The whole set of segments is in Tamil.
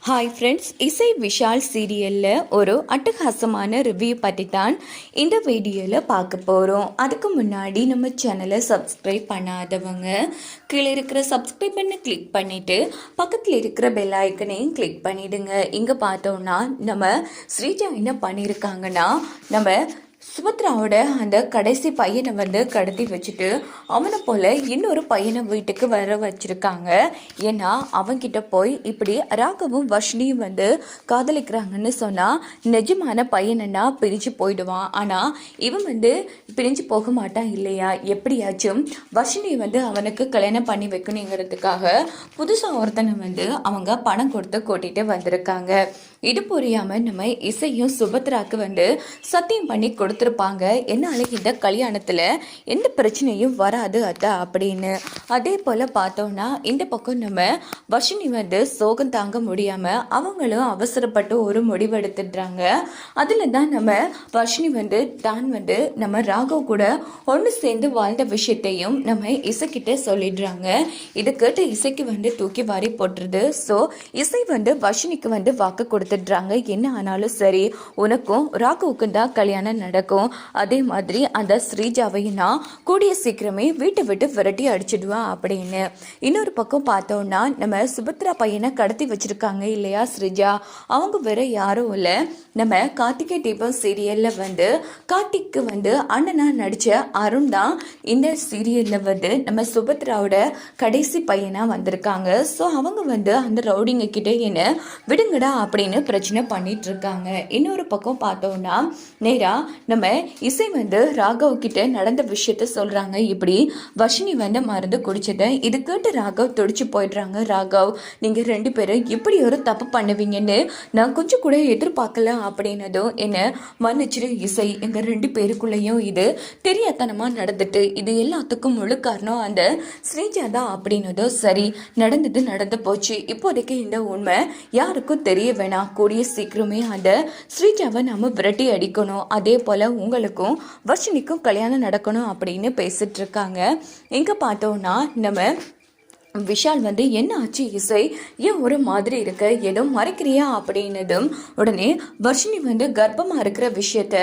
ஹாய் ஃப்ரெண்ட்ஸ், இசை விஷால் சீரியலில் ஒரு அட்டகாசமான ரிவ்யூ பற்றி தான் இந்த வீடியோவில் பார்க்க போகிறோம். அதுக்கு முன்னாடி நம்ம சேனலை சப்ஸ்கிரைப் பண்ணாதவங்க கீழே இருக்கிற சப்ஸ்கிரைப் பண்ண கிளிக் பண்ணிவிட்டு பக்கத்தில் இருக்கிற பெல் ஐக்கனையும் கிளிக் பண்ணிவிடுங்க. இங்கே பார்த்தோன்னா நம்ம ஸ்ரீஜா என்ன பண்ணியிருக்காங்கன்னா, நம்ம சுபத்ராவோட அந்த கடைசி பையனை கடத்தி வச்சுட்டு அவனை போல் இன்னொரு பையனை வீட்டுக்கு வர வச்சுருக்காங்க. ஏன்னா அவன்கிட்ட போய் இப்படி ராகவும் வர்ஷினியும் காதலிக்கிறாங்கன்னு சொன்னால் நிஜமான பையனா பிரிஞ்சு போயிடுவான். ஆனால் இவன் பிரிஞ்சு போக மாட்டான் இல்லையா? எப்படியாச்சும் வர்ஷினியை அவனுக்கு கல்யாணம் பண்ணி வைக்கணுங்கிறதுக்காக புதுசாக ஒருத்தனை அவங்க பணம் கொடுத்து கூட்டிகிட்டு வந்திருக்காங்க. இது புரியாமல் நம்ம இசையும் சுபத்ராக்கு சத்தியம் பண்ணி கொடுத்துருப்பாங்க, என்னால் இந்த கல்யாணத்தில் எந்த பிரச்சனையும் வராது அத்தா அப்படின்னு. அதே போல் பார்த்தோன்னா இந்த பக்கம் நம்ம வர்ஷினி சோகம் தாங்க முடியாமல் அவங்களும் அவசரப்பட்டு ஒரு முடிவெடுத்துடுறாங்க. அதில் தான் நம்ம வர்ஷினி தான் நம்ம ராகவ் கூட ஒன்று சேர்ந்து வாழ்ந்த விஷயத்தையும் நம்ம இசைக்கிட்ட சொல்லிடுறாங்க. இதை கேட்டு இசைக்கு தூக்கி வாரி போட்டுருது. ஸோ இசை வர்ஷினிக்கு வாக்கு கொடுத்துடுறாங்க. என்ன ஆனாலும் சரி, உனக்கும் ராகவுக்கும் தான் கல்யாணம் நடக்கும். அதே மாதிரி அந்த ஸ்ரீஜாவையும் நான் கூடிய சீக்கிரமே வீட்டை விட்டு விரட்டி அடிச்சிடுவான் அப்படின்னு. இன்னொரு பக்கம் பார்த்தோம்னா நம்ம சுபத்ரா பையனை கடத்தி வச்சிருக்காங்க இல்லையா ஸ்ரீஜா, அவங்க வேற யாரும் இல்லை, நம்ம கார்த்திகை தீபம் சீரியல்ல கார்த்திக்கு அண்ணனா நடிச்ச அருண் தான் இந்த சீரியல்ல நம்ம சுபத்ராவோட கடைசி பையனா வந்திருக்காங்க. ஸோ அவங்க அந்த ரவுடிங்க கிட்ட என்ன விடுங்கடா அப்படின்னு பிரச்சனை பண்ணிட்டு இருக்காங்க. இன்னொரு பக்கம் பார்த்தோம்னா நேரா நம்ம இசை ராகவ் கிட்ட நடந்த விஷயத்த சொல்றாங்க. இப்படி வர்ஷினி மருந்து குடிச்சத இது கேட்டு ராகவ் துடிச்சு போயிடுறாங்க. ராகவ், நீங்க ரெண்டு பேரும் இப்படி ஒரு தப்பு பண்ணுவீங்கன்னு நான் கொஞ்சம் கூட எதிர்பார்க்கல அப்படின்னதும் என்ன மன்னிச்சிரு இசை, எங்க ரெண்டு பேருக்குள்ளேயும் இது தெரியாதனமா நடந்துட்டு இது எல்லாத்துக்கும் முழு காரணம் அந்த ஸ்ரீஜா தான் அப்படின்னதும் சரி, நடந்து போச்சு. இப்போதைக்கு இந்த உண்மை யாருக்கும் தெரிய வேணாம். கூடிய சீக்கிரமே அந்த ஸ்ரீஜாவை நம்ம விரட்டி அடிக்கணும். அதே போல உங்களுக்கும் வர்ஷினிக்கும் கல்யாணம் நடக்கணும் அப்படின்னு பேசிட்டு இருக்காங்க. எங்க பார்த்தோம்னா நம்ம விஷால் என்ன ஆச்சு இசை, ஏன் ஒரு மாதிரி இருக்க, ஏதோ மறைக்கிறியா அப்படின்னதும் உடனே வர்ஷினி கர்ப்பமா இருக்கிற விஷயத்த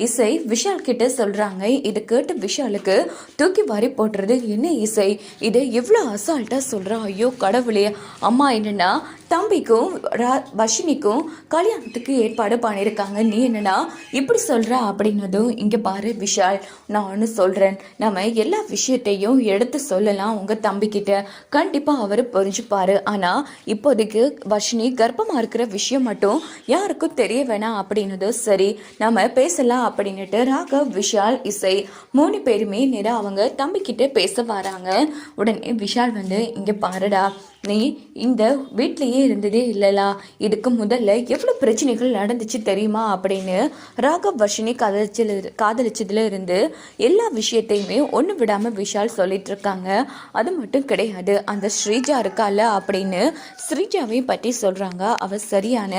இசை விஷால் கிட்ட சொல்றாங்க. இது கேட்டு விஷாலுக்கு தூக்கி வாரி போட்டுறது. என்ன இசை, இதை எவ்வளோ அசால்ட்டா சொல்றா, ஐயோ கடவுளே. அம்மா என்னன்னா தம்பிக்கும் வர்ஷினிக்கும் கல்யாணத்துக்கு ஏற்பாடு பண்ணியிருக்காங்க, நீ என்னன்னா இப்படி சொல்ற அப்படின்னதும் இங்க பாரு விஷால், நான் ஒன்று சொல்றேன், நம்ம எல்லா விஷயத்தையும் எடுத்து சொல்லலாம் உங்க தம்பி கிட்ட, கண்டிப்பா அவர் புரிஞ்சுப்பாரு. ஆனா இப்போதைக்கு வர்ஷினி கர்ப்பமா இருக்கிற விஷயம் மட்டும் யாருக்கும் தெரிய வேணாம் அப்படின்னதும் சரி, நம்ம பேசலாம் அப்படின்னுட்டு ராகவ் விஷால் இசை மூணு பேருமே நேரம் அவங்க தம்பி கிட்ட பேச வராங்க. உடனே விஷால் இங்க பாருடா, நீ இந்த வீட்லேயே இருந்ததே இல்லைலா, இதுக்கு முதல்ல எவ்வளோ பிரச்சனைகள் நடந்துச்சு தெரியுமா அப்படின்னு ராகவ் வர்ஷினி காதலிச்சதுல இருந்து எல்லா விஷயத்தையுமே ஒன்று விடாமல் விஷால் சொல்லிட்டு இருக்காங்க. அது மட்டும் கிடையாது, அந்த ஸ்ரீஜா இருக்கால அப்படின்னு ஸ்ரீஜாவையும் பற்றி சொல்கிறாங்க. அவள் சரியான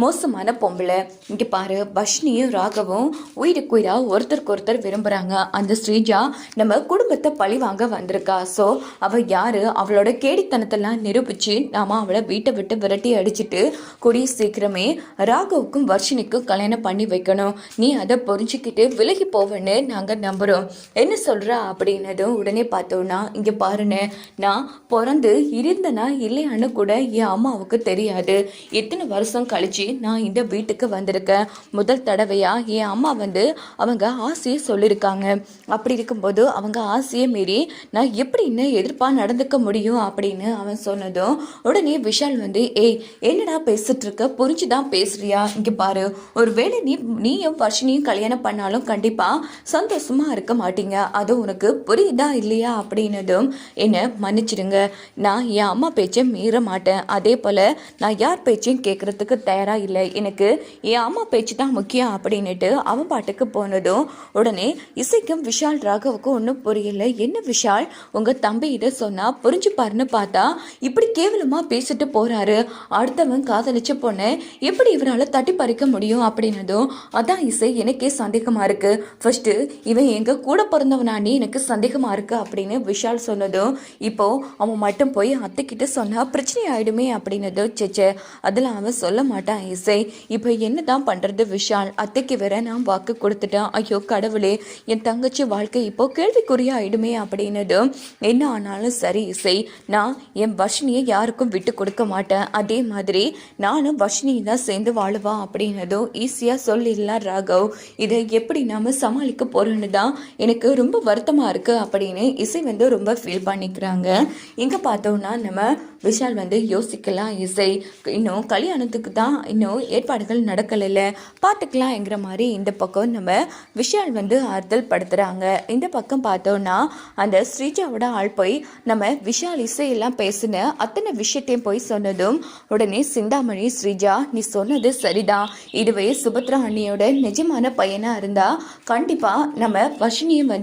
மோசமான பொம்பளை. இங்கே பாரு, வர்ஷினியும் ராகவும் உயிருக்கு உயிராக ஒருத்தருக்கு ஒருத்தர் விரும்புகிறாங்க. அந்த ஸ்ரீஜா நம்ம குடும்பத்தை பழி வாங்க வந்திருக்கா. ஸோ அவள் யார், அவளோட கேடித்தனத்தெல்லாம் நிரூபித்து நாம அவளை வீட்டை விட்டு விரட்டி அடிச்சுட்டு கூடிய சீக்கிரமே ராகவுக்கும் வர்ஷினிக்கும் கல்யாணம் பண்ணி வைக்கணும். நீ அதை புரிஞ்சுக்கிட்டு விலகி போவேன்னு நாங்கள் நம்புகிறோம். என்ன சொல்கிற அப்படின்னதும் உடனே பார்த்தோன்னா இங்கே பாருன்னு, நான் பிறந்து இருந்தனா இல்லையான்னு கூட என் அம்மாவுக்கு தெரியாது. எத்தனை வருஷம் கழிச்சு நான் இந்த வீட்டுக்கு வந்திருக்கேன். முதல் தடவையாக என் அம்மா அவங்க ஆசையை சொல்லியிருக்காங்க. அப்படி இருக்கும்போது அவங்க ஆசையை மீறி நான் எப்படி இன்னும் எதிர்ப்பாக நடந்துக்க முடியும் அப்படின்னு அவன் சொன்னதும் உடனே விஷால் ஏய் என்னடா பேசிட்டு இருக்க, புரிஞ்சுதான் பேசுறியா, இங்க பாரு, ஒருவேளை நீயும் வர்ஷினியும் கல்யாணம் பண்ணாலும் கண்டிப்பா சந்தோஷமா இருக்க மாட்டீங்க, அது உனக்கு புரியுதா இல்லையா அப்படின்னதும் என்ன மன்னிச்சிடுங்க, நான் என் அம்மா பேச்சை மீற மாட்டேன், அதே போல நான் யார் பேச்சையும் கேட்கறதுக்கு தயாரா இல்லை, எனக்கு என் அம்மா பேச்சு தான் முக்கியம் அப்படின்னுட்டு அவன் பாட்டுக்கு போனதும் உடனே இசைக்கும் விஷால் ராகவுக்கும் ஒன்றும் புரியல. என்ன விஷால், உங்க தம்பி இதை சொன்னா புரிஞ்சுப்பாருன்னு பார்த்தா இப்படி கேவலமாக பேசிட்டு போகிறாரு, அடுத்தவன் காதலிச்ச பொண்ணை எப்படி இவரால் தட்டி பறிக்க முடியும் அப்படின்னதும் அதான் இசை எனக்கே சந்தேகமாக இருக்குது. ஃபர்ஸ்ட்டு இவன் எங்கள் கூட பிறந்தவனானே எனக்கு சந்தேகமாக இருக்குது அப்படின்னு விஷால் சொன்னதும் இப்போது அவன் மட்டும் போய் அத்தைக்கிட்ட சொன்னால் பிரச்சனை ஆகிடுமே அப்படின்னதும் சேச்சே அதெல்லாம் அவன் சொல்ல மாட்டான் இசை. இப்போ என்ன தான் பண்ணுறது விஷால், அத்தைக்கு வேற நான் வாக்கு கொடுத்துட்டேன். ஐயோ கடவுளே, என் தங்கச்சி வாழ்க்கை இப்போ கேள்விக்குறியா ஆயிடுமே அப்படின்னதும் என்ன ஆனாலும் சரி இசை, நான் என் வர்ஷினியை யாருக்கும் விட்டு கொடுக்க மாட்டேன். அதே மாதிரி நானும் வர்ஷினியை தான் சேர்ந்து வாழுவா அப்படின்னதும் ஈஸியாக சொல்லிடலாம் ராகவ். இதை எப்படி நாம் சமாளிக்க போகிறோன்னு தான் எனக்கு ரொம்ப வருத்தமாக இருக்குது அப்படின்னு இசை ரொம்ப ஃபீல் பண்ணிக்கிறாங்க. இங்கே பார்த்தோன்னா நம்ம விஷால் யோசிக்கலாம் இசை, இன்னும் கல்யாணத்துக்கு தான் இன்னும் ஏற்பாடுகள் நடக்கலைல்ல, பார்த்துக்கலாம்ங்கிற மாதிரி இந்த பக்கம் நம்ம விஷால் ஆறுதல் படுத்துகிறாங்க. இந்த பக்கம் பார்த்தோன்னா அந்த ஸ்ரீஜாவோட ஆள் போய் நம்ம விஷால் இசையெல்லாம் பேசின அத்தனை விஷயத்தையும் போய் சொன்னதும் உடனே சிந்தாமணி, ஸ்ரீஜா நீ சொன்னது சரிதான், இதுவே சுபத்ரா அண்ணியோட நிஜமான பையனாக இருந்தால் கண்டிப்பாக நம்ம வர்ஷினியும்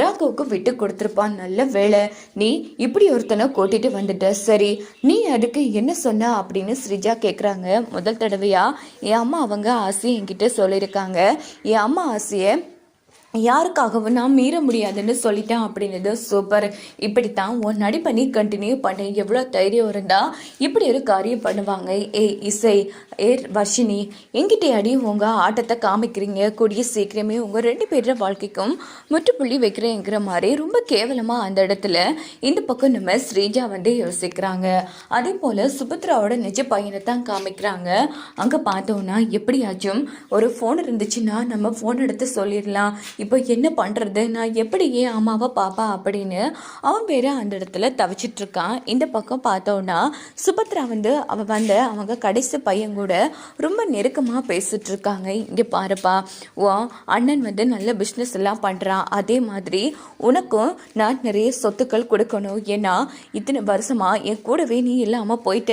ராகவுக்கு விட்டு கொடுத்துருப்பான். நல்ல வேலை நீ இப்படி ஒருத்தனை கூட்டிட்டு வந்துட்ட. சரி நீ அதுக்கு என்ன சொன்ன அப்படின்னு ஸ்ரீஜா கேட்குறாங்க. முதல் தடவையா என் அம்மா அவங்க ஆசையை என்கிட்ட சொல்லியிருக்காங்க. என் அம்மா ஆசையை யாருக்காகவும் நான் மீற முடியாதுன்னு சொல்லிட்டேன் அப்படின்னது சூப்பர். இப்படித்தான் உன் நடிப்பை நீ கண்டினியூ பண்ணு, எவ்வளோ தைரியம் இருந்தால் இப்படி ஒரு காரியம் பண்ணுவாங்க. இசை, வர்ஷினி, எங்கிட்ட அடி உங்கள் ஆட்டத்தை காமிக்கிறீங்க, கூடிய சீக்கிரமே உங்கள் 2 பேரோட வாழ்க்கைக்கும் முற்றுப்புள்ளி வைக்கிறேங்கிற மாதிரி ரொம்ப கேவலமாக அந்த இடத்துல இந்த பக்கம் நம்ம ஸ்ரீஜா யோசிக்கிறாங்க. அதே போல் சுபத்ராவோட நிஜ பையனை தான் காமிக்கிறாங்க. அங்கே பார்த்தோன்னா எப்படியாச்சும் ஒரு ஃபோன் இருந்துச்சுன்னா நம்ம ஃபோன் எடுத்து சொல்லிடலாம், இப்போ என்ன பண்ணுறது, நான் எப்படி ஏன் அம்மாவை பாப்பா அப்படின்னு அவன் பேர் அந்த இடத்துல தவிச்சிட்ருக்கான். இந்த பக்கம் பார்த்தோன்னா சுபத்ரா அவள் அவங்க கடைசி பையன் கூட ரொம்ப நெருக்கமாக பேசிகிட்டு இருக்காங்க. இங்கே பாருப்பா, ஓ அண்ணன் நல்ல பிஸ்னஸ் எல்லாம் பண்ணுறான், அதே மாதிரி உனக்கும் நான் நிறைய சொத்துக்கள் கொடுக்கணும், ஏன்னா இத்தனை வருஷமாக என் கூடவே நீ இல்லாமல் போயிட்ட,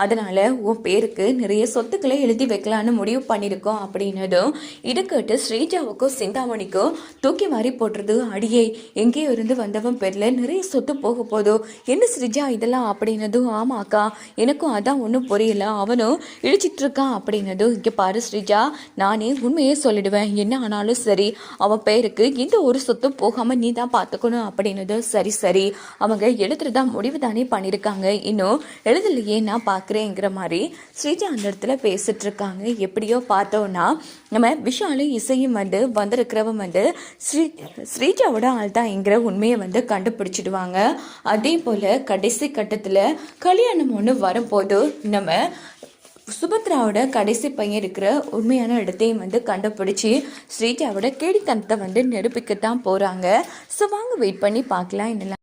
அதனால் உன் பேருக்கு நிறைய சொத்துக்களை எழுதி வைக்கலான்னு முடிவு பண்ணியிருக்கோம் அப்படின்னதும் இதை கேட்டு ஸ்ரீஜாவுக்கும் சிந்தாமணிக்கும் தூக்கி வாரி போட்டுறது. அடியே எங்கேயோ இருந்து வந்தவன் பேரில் நிறைய சொத்து போக போதோ என்ன ஸ்ரீஜா இதெல்லாம் அப்படின்னதும் ஆமாக்கா எனக்கும் அதான் ஒன்றும் புரியல, அவனும் இழிச்சிட்டு இருக்கான் அப்படின்னதும் இங்கே பாரு ஸ்ரீஜா, நானே உண்மையே சொல்லிடுவேன், என்ன ஆனாலும் சரி அவன் பேருக்கு எந்த ஒரு சொத்தும் போகாமல் நீ தான் பார்த்துக்கணும் அப்படின்னதும் சரி சரி அவங்க எழுதுறதா முடிவு தானே பண்ணியிருக்காங்க, இன்னும் எழுதலையே நான் பார்க்குறேங்கிற மாதிரி ஸ்ரீஜா அந்த இடத்துல பேசிட்டு இருக்காங்க. எப்படியோ பார்த்தோன்னா நம்ம விஷாலும் இசையும் வந்திருக்கிறவன் ஸ்ரீஜாவோட ஆள் தான்ங்கிற உண்மையை கண்டுபிடிச்சிடுவாங்க. அதே போல் கடைசி கட்டத்தில் கல்யாணம் ஒன்று வரும்போது நம்ம சுபத்ராவோட கடைசி பையன் இருக்கிற உண்மையான இடத்தையும் கண்டுபிடிச்சி ஸ்ரீஜாவோட கேடித்தனத்தை நிரூபிக்கத்தான் போகிறாங்க. ஸோ வாங்க வெயிட் பண்ணி பார்க்கலாம் என்னெல்லாம்